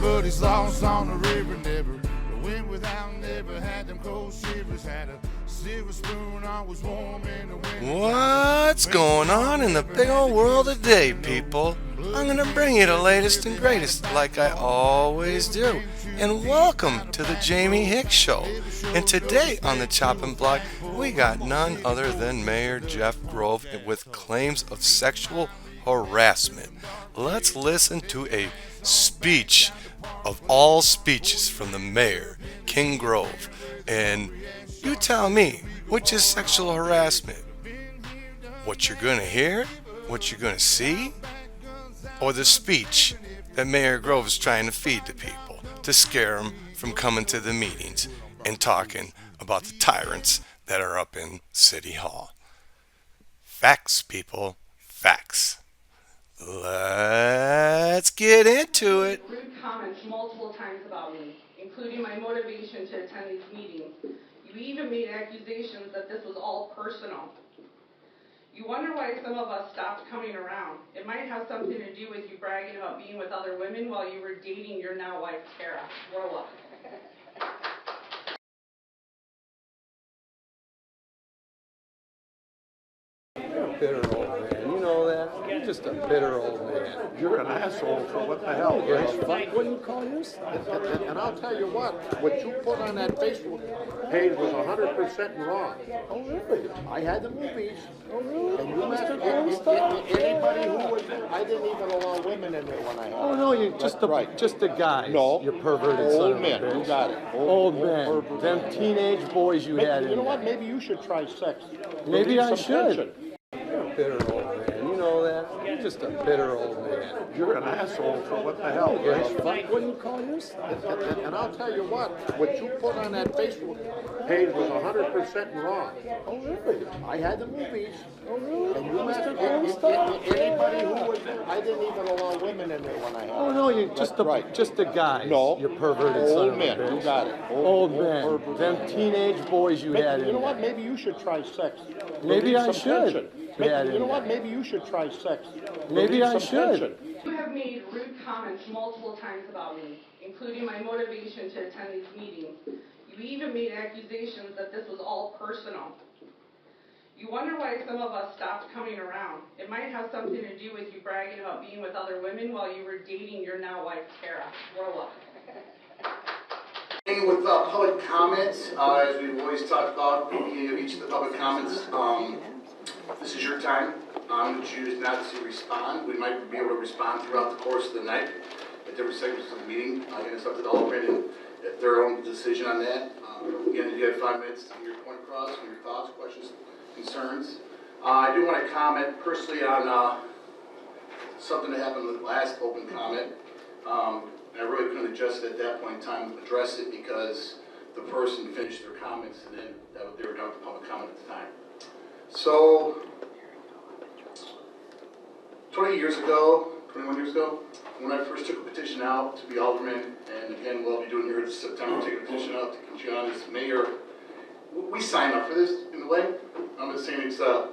but he's lost on the river. Never went without, never had them cold shivers. Had a silver spoon, always warm in the winter. What's going on in the big old world today, people? I'm going to bring you the latest and greatest, like I always do. And welcome to the Jamie Hicks Show. And today on the Chopping Block, we got none other than Mayor Jeff Grove with claims of sexual harassment. Let's listen to a speech of all speeches from the mayor, King Grove. And you tell me, which is sexual harassment? What you're going to hear? What you're going to see? Or the speech that Mayor Grove is trying to feed to people to scare them from coming to the meetings and talking about the tyrants that are up in City Hall? Facts, people. Facts. Let's get into it. Rude comments multiple times about me, including my motivation to attend these meetings. You even made accusations that this was all personal. You wonder why some of us stopped coming around. It might have something to do with you bragging about being with other women while you were dating your now wife, Tara. Grow up. You're a bitter old man. You know that? You're just a bitter old man. You're an asshole, so what the hell, Yeah, right? what do you call yourself? And I'll tell you what you put on that Facebook page was 100% wrong. Oh, really? I had the movies. Oh, really? And you messed Mr. anybody who was, I didn't even allow women in there when I had Oh, no, you're just a guy. No. You perverted son Old of a men, bitch. you got it. Old men. perverted Them men. teenage boys you had You in know what? there. Maybe you should try sex. Maybe Relieve I some should. tension. You're a bitter old man. You know that? You're just a bitter old man. You're an asshole, so what the hell, Yeah, right? what do you call yourself? And I'll tell you what you put on that Facebook page was 100% wrong. Oh, really? I had the movies. Oh, really? And you messed Mr. anybody who was, I didn't even allow women in there when I had. Oh, no, you're That's right. just a guy. No. You perverted son Old of a men, bitch. you got it. Old men. perverted Them men. teenage boys you had in You know there. what? Maybe you should try sex. Maybe Relieve I some should. tension. Yeah, You know yeah. what? Maybe you should try sex. Maybe Relieve I some should. tension. You have made rude comments multiple times about me, including my motivation to attend these meetings. You even made accusations that this was all personal. You wonder why some of us stopped coming around. It might have something to do with you bragging about being with other women while you were dating your now wife, Tara. Grow up. With public comments, as we've always talked about, at the beginning of each of the public comments, this is your time. I'm going to choose not to respond. We might be able to respond throughout the course of the night at different segments of the meeting. Again, it's up to the alderman and their own decision on that. Again, you have 5 minutes to get your point across, and your thoughts, questions, concerns. I do want to comment personally on something that happened with the last open comment. I really couldn't just at that point in time address it because the person finished their comments and then they were done with the public comment at the time. So, 21 years ago, when I first took a petition out to be alderman, and again, we'll be doing here this September, taking a petition out to continue on as mayor, we signed up for this in a way. I'm not saying it's a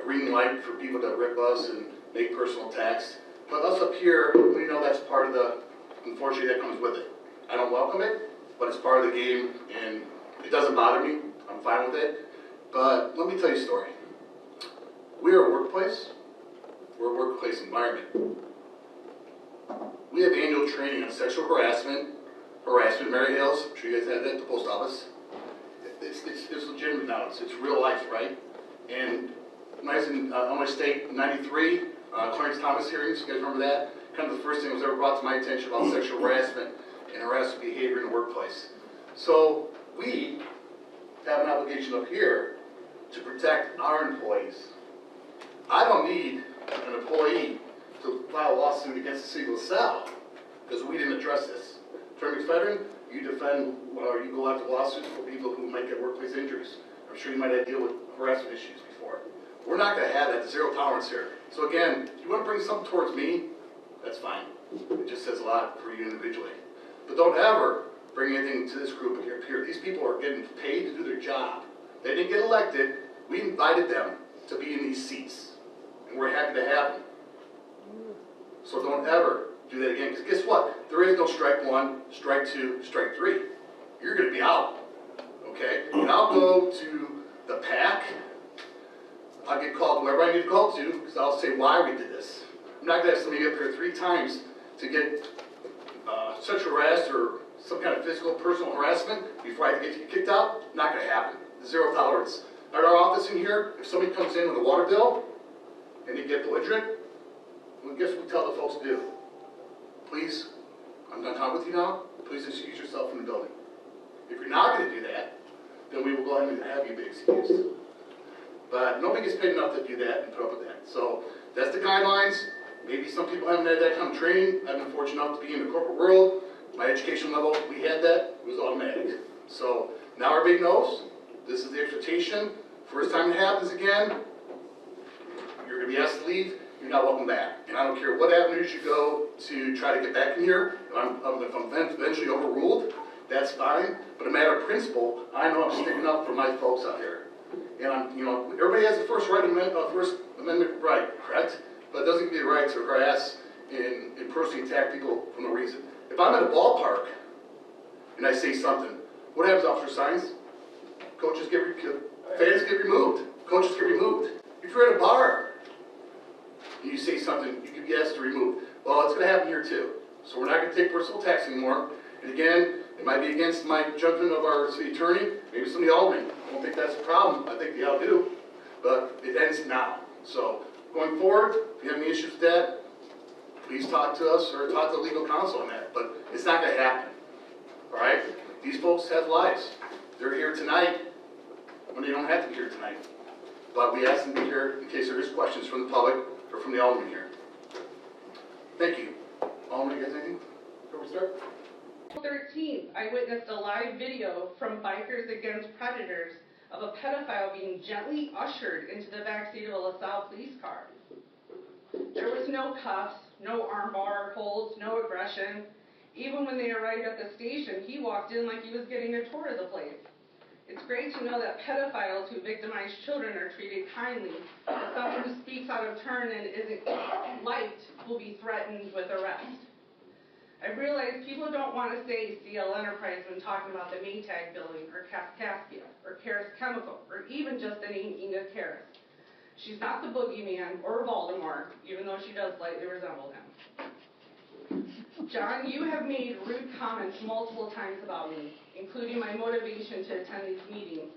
green light for people to rip us and make personal attacks, but us up here, we know that's part of the, unfortunately, that comes with it. I don't welcome it, but it's part of the game, and it doesn't bother me. I'm fine with it. But let me tell you a story. We are a workplace. We're a workplace environment. We have annual training on sexual harassment. Mary Hales, I'm sure you guys had that at the post office. It's legitimate now. It's real life, right? And when I was in Illinois State in '93, Clarence Thomas hearings, you guys remember that? Kind of the first thing that was ever brought to my attention about sexual harassment and harassment behavior in the workplace. So we have an obligation up here to protect our employees. I don't need an employee to file a lawsuit against the city of LaSalle because we didn't address this. Attorney McFedrin, you defend or you go after lawsuits for people who might get workplace injuries. I'm sure you might have to deal with harassment issues before. We're not going to have that zero tolerance here. So again, if you want to bring something towards me, that's fine. It just says a lot for you individually. But don't ever bring anything to this group here. These people are getting paid to do their job. They didn't get elected. We invited them to be in these seats. And we're happy to have them. So don't ever do that again, because guess what? There is no strike one, strike two, strike three. You're gonna be out, okay? And I'll go to the PAC. I'll get called whoever I need to call to, because I'll say why we did this. I'm not gonna have somebody up here 3 times to get sexual harassed or some kind of physical, personal harassment before I get kicked out. Not gonna happen. 0 tolerance. At our office in here, if somebody comes in with a water bill and they get belligerent, well, guess what we tell the folks to do? Please, I'm done talking with you now, please excuse yourself from the building. If you're not gonna do that, then we will go ahead and have you be excused. But nobody gets paid enough to do that and put up with that. So that's the guidelines. Maybe some people haven't had that kind of training. I've been fortunate enough to be in the corporate world. My education level, we had that, it was automatic. So now everybody knows, this is the expectation. First time it happens again, you're gonna be asked to leave, you're not welcome back. And I don't care what avenues you go to try to get back in here, if I'm eventually overruled, that's fine. But a matter of principle, I know I'm sticking up for my folks out here. And I'm, you know, everybody has the First Amendment right, correct? But it doesn't give you the right to harass and personally attack people for no reason. If I'm at a ballpark and I say something, what happens, Officer Sines? Coaches get fans get removed. Coaches get removed. If you're at a bar and you say something, you can be asked to remove. Well, it's going to happen here too. So we're not going to take personal attacks anymore. And again, it might be against my judgment of our city attorney, maybe some of the aldermen. I don't think that's a problem. I think they all do. But it ends now. So going forward, if you have any issues with that, please talk to us or talk to legal counsel on that. But it's not going to happen. All right? These folks have lives. They're here tonight when they don't have to be here tonight. But we ask them to be here in case there is questions from the public or from the alderman here. Thank you. Alderman, you guys anything before we start? 13th, I witnessed a live video from Bikers Against Predators of a pedophile being gently ushered into the backseat of a LaSalle police car. There was no cuffs, no armbar holds, no aggression. Even when they arrived at the station, he walked in like he was getting a tour of the place. It's great to know that pedophiles who victimize children are treated kindly, but someone who speaks out of turn and isn't liked will be threatened with arrest. I realize people don't want to say CL Enterprise when talking about the Maytag building, or Kaskaskia, or Karis Chemical, or even just the name Inga Karis. She's not the boogeyman or Voldemort, even though she does slightly resemble him. John, you have made rude comments multiple times about me, including my motivation to attend these meetings.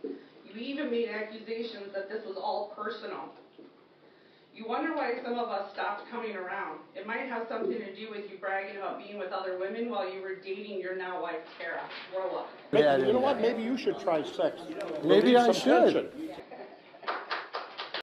You even made accusations that this was all personal. You wonder why some of us stopped coming around. It might have something to do with you bragging about being with other women while you were dating your now wife, Tara. Grow up. You know what? Maybe you should try sex. Maybe I Relieve some should. tension.